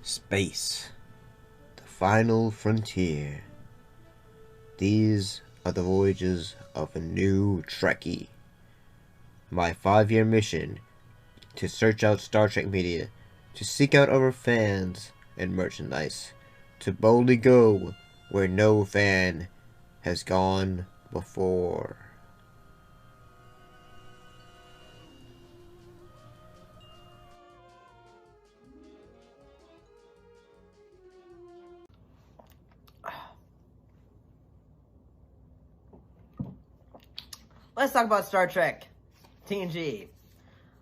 Space, the final frontier. These are the voyages of a new Trekkie. My 5-year mission to search out Star Trek media, to seek out our fans and merchandise, to boldly go where no fan has gone before. Let's talk about Star Trek, TNG.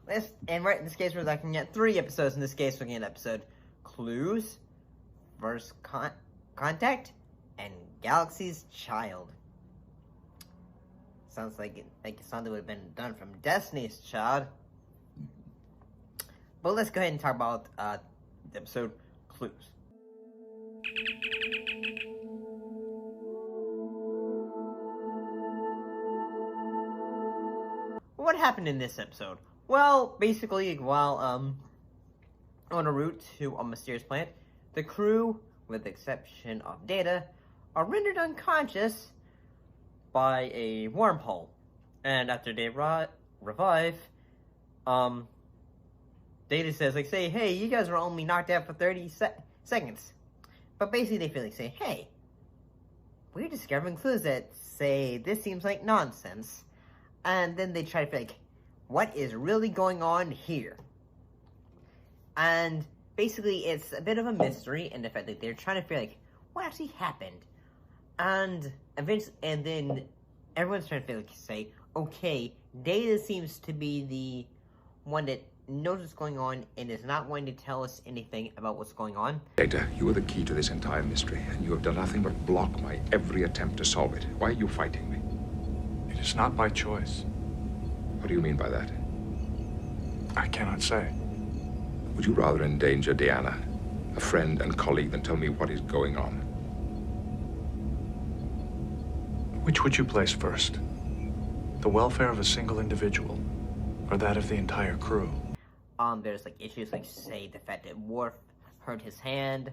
Right in this case, we're looking at 3 episodes. In this case, we're looking at episode Clues, First Contact, and Galaxy's Child. Sounds like something would have been done from Destiny's Child. But let's go ahead and talk about the episode Clues. What happened in this episode? Well, basically, while on a route to a mysterious planet, the crew, with the exception of Data, are rendered unconscious by a wormhole. And after they revive, Data says, hey, you guys were only knocked out for 30 seconds. But basically, they feel say, hey, we're discovering clues that say this seems like nonsense. And then they try to figure what is really going on here? And basically, it's a bit of a mystery in the fact that they're trying to figure what actually happened. And eventually, and then everyone's trying to say, okay, Data seems to be the one that knows what's going on and is not wanting to tell us anything about what's going on. Data, you are the key to this entire mystery, and you have done nothing but block my every attempt to solve it. Why are you fighting me? It is not by choice. What do you mean by that? I cannot say. Would you rather endanger Deanna, a friend and colleague, than tell me what is going on? Which would you place first? The welfare of a single individual, or that of the entire crew? There's issues say the fact that Worf hurt his hand,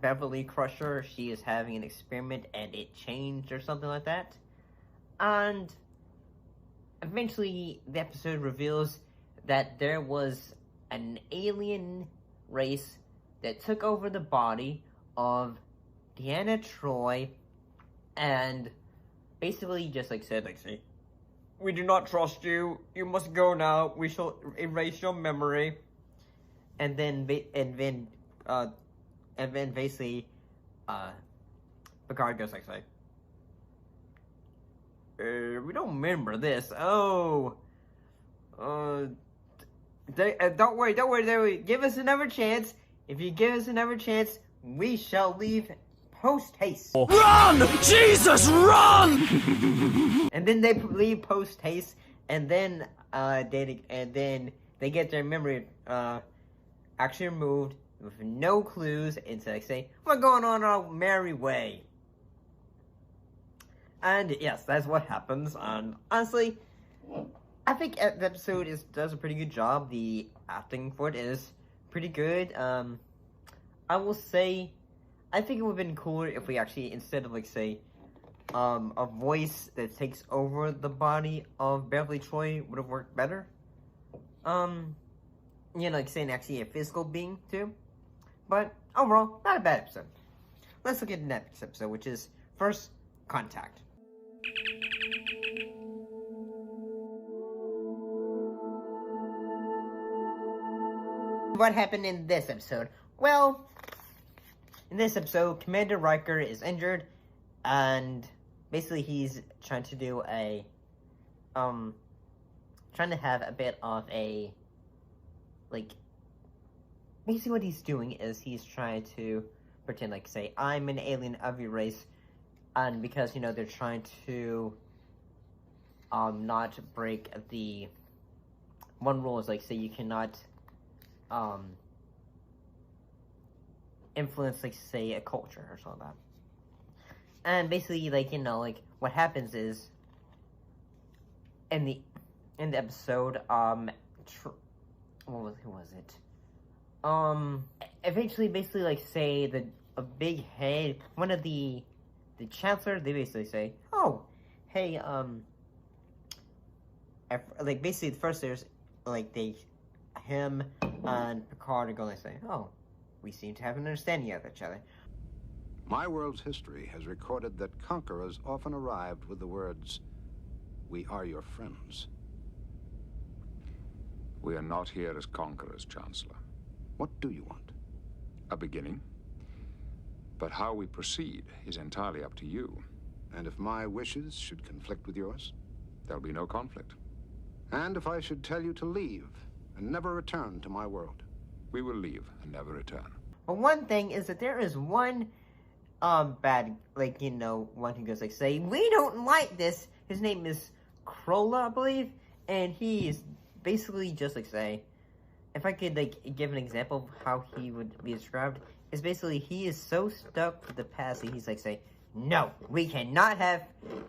Beverly Crusher, she is having an experiment and it changed or something like that. And eventually the episode reveals that there was an alien race that took over the body of Deanna Troi and basically just said, we do not trust you. You must go now. We shall erase your memory. And then basically, Picard goes we don't remember this. Oh, don't worry. Give us another chance. If you give us another chance, we shall leave post-haste. Run! Jesus, run! And then they leave post-haste, and then they get their memory actually removed with no clues, and so we're going on our merry way. And yes, that's what happens. And honestly, I think the episode does a pretty good job. The acting for it is pretty good. I will say, I think it would have been cooler if we actually, instead of a voice that takes over the body of Beverly Troi would have worked better. Saying actually a physical being too. But overall, not a bad episode. Let's look at the next episode, which is First Contact. What happened in this episode? Well, in this episode, Commander Riker is injured, and basically he's trying to do trying to have a bit of a, basically what he's doing is he's trying to pretend I'm an alien of your race, and because, they're trying to, not break the, one rule is, say you cannot, influence, say, a culture or something like that. And basically, what happens is, in the episode, who was it? Eventually, basically, like, say, a big head, one of the chancellor, they basically say, oh, hey, like, basically, at first there's, like, him and Picard are going to say, oh, we seem to have an understanding of each other. My world's history has recorded that conquerors often arrived with the words, "We are your friends." We are not here as conquerors, Chancellor. What do you want? A beginning. But how we proceed is entirely up to you. And if my wishes should conflict with yours? There'll be no conflict. And if I should tell you to leave and never return to my world? We will leave and never return. But one thing is that there is one bad, like, you know, one who goes like, say, we don't like this. His name is Krolla, I believe, and he is basically just like, say, if I could, like, give an example of how he would be described, is basically he is so stuck with the past that he's like, say, no, we cannot have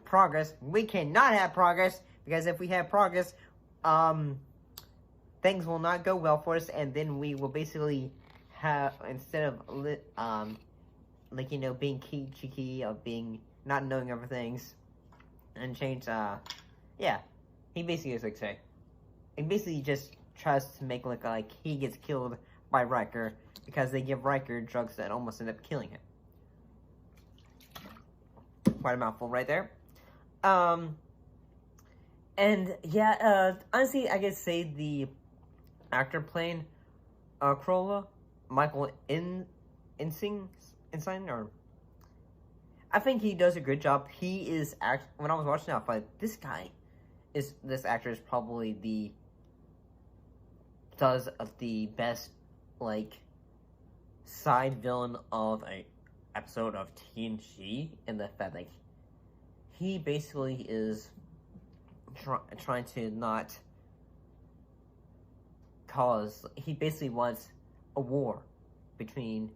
progress. We cannot have progress, because if we have progress, things will not go well for us, and then we will basically have, instead of, like, you know, being cheeky, of being, not knowing everything, and change, yeah, he basically is like, say, he basically just tries to make look like he gets killed by Riker, because they give Riker drugs that almost end up killing him. Quite a mouthful right there. And, yeah, honestly, I could say the actor playing, Krolla, Michael Ensign, or I think he does a good job. He is when I was watching it, I thought this actor is probably does the best, like, side villain of a episode of TNG, in the fact, like, he basically is trying to not cause, he basically wants a war between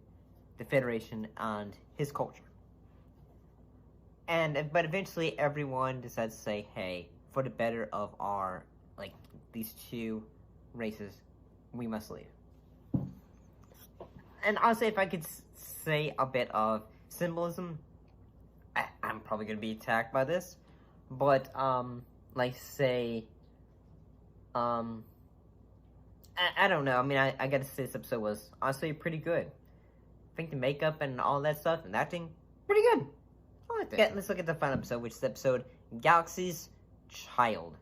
the Federation and his culture. But eventually everyone decides to say, hey, for the better of our, like, these two races, we must leave. And honestly, if I could say a bit of symbolism, I'm probably going to be attacked by this, but, like, say, I don't know, I mean, I gotta say this episode was honestly pretty good. I think the makeup and all that stuff and acting, pretty good. I liked it. Yeah, let's look at the final episode, which is the episode Galaxy's Child.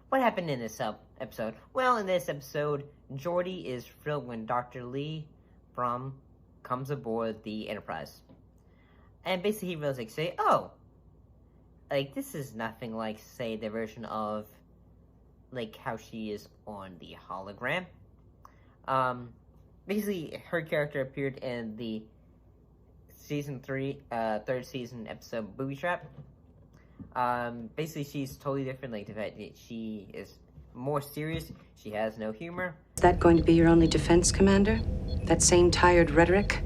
What happened in this episode? Well, in this episode, Geordi is thrilled when Dr. Leah Brahms comes aboard the Enterprise. And basically he realizes, like, say, oh, like, this is nothing like, say, the version of, like, how she is on the hologram. Basically, her character appeared in the season 3, third season episode Booby Trap. Basically, she's totally different, like, the fact that she is more serious, she has no humor. Is that going to be your only defense, Commander? That same tired rhetoric?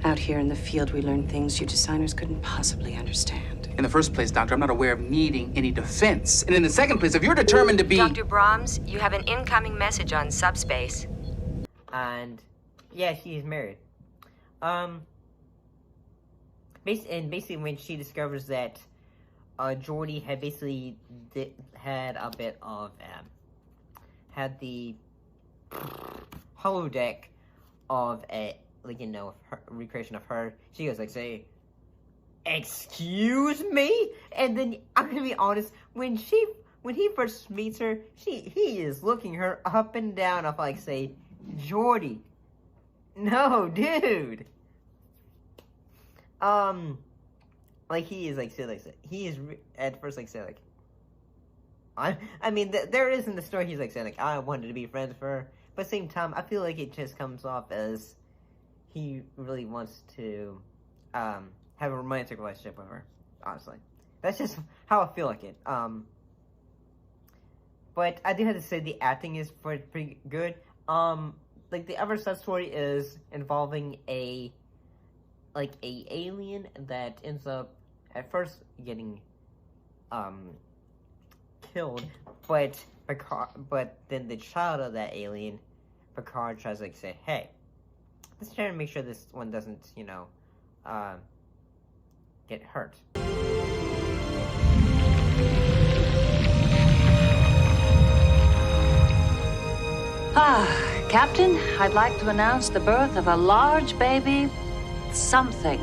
Out here in the field, we learn things you designers couldn't possibly understand. In the first place, Doctor, I'm not aware of needing any defense. And in the second place, if you're determined to be... Dr. Brahms, you have an incoming message on subspace. And, yeah, she's married. Basically when she discovers that Geordi had basically had a bit of, had the holodeck of a, like, you know, her, recreation of her, she goes like, say, excuse me? And then, I'm gonna be honest, when he first meets her, he is looking her up and down of, like, say, Geordi. No, dude. Like, he is, like, say, he is, at first, like, say, like, I mean, there is in the story, he's, like, saying, like, I wanted to be friends with her, but at the same time, I feel like it just comes off as he really wants to, have a romantic relationship with her, honestly. That's just how I feel like it, but I do have to say the acting is pretty good. Like, the other sub story is involving a like a alien that ends up at first getting killed, but then the child of that alien, Picard, tries to like say, hey, let's try to make sure this one doesn't, get hurt. Captain, I'd like to announce the birth of a large baby something.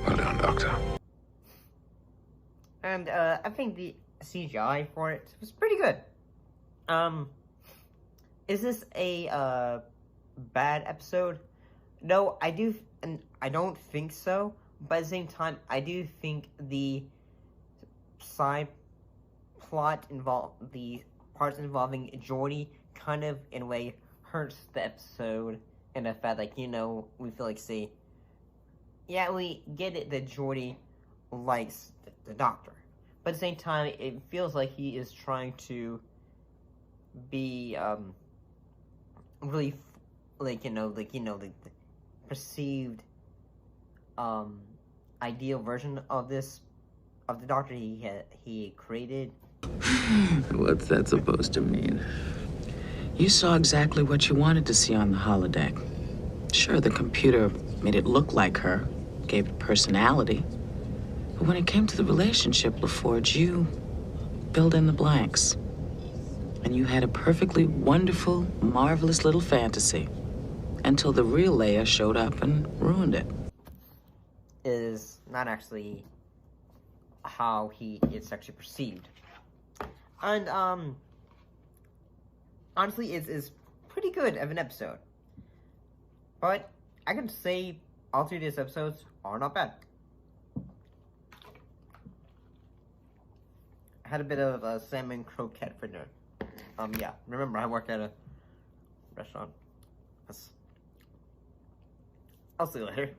Well done, Doctor. And I think the CGI for it was pretty good. Is this a bad episode? No, I don't think so. But at the same time, I do think the side plot the parts involving Geordi kind of, in a way, hurts the episode in the fact, like, we feel like, yeah, we get it that Geordi likes the Doctor. But at the same time, it feels like he is trying to be, really, the perceived, ideal version of the Doctor he created. What's that supposed to mean? You saw exactly what you wanted to see on the holodeck. Sure, the computer made it look like her, gave it personality. But when it came to the relationship, LaForge, you filled in the blanks. And you had a perfectly wonderful, marvelous little fantasy. Until the real Leia showed up and ruined it. Is not actually how it's actually perceived. And, honestly, it's pretty good of an episode. But I can say all 3 of these episodes are not bad. I had a bit of a salmon croquette for dinner. Yeah, remember, I work at a restaurant. I'll see you later.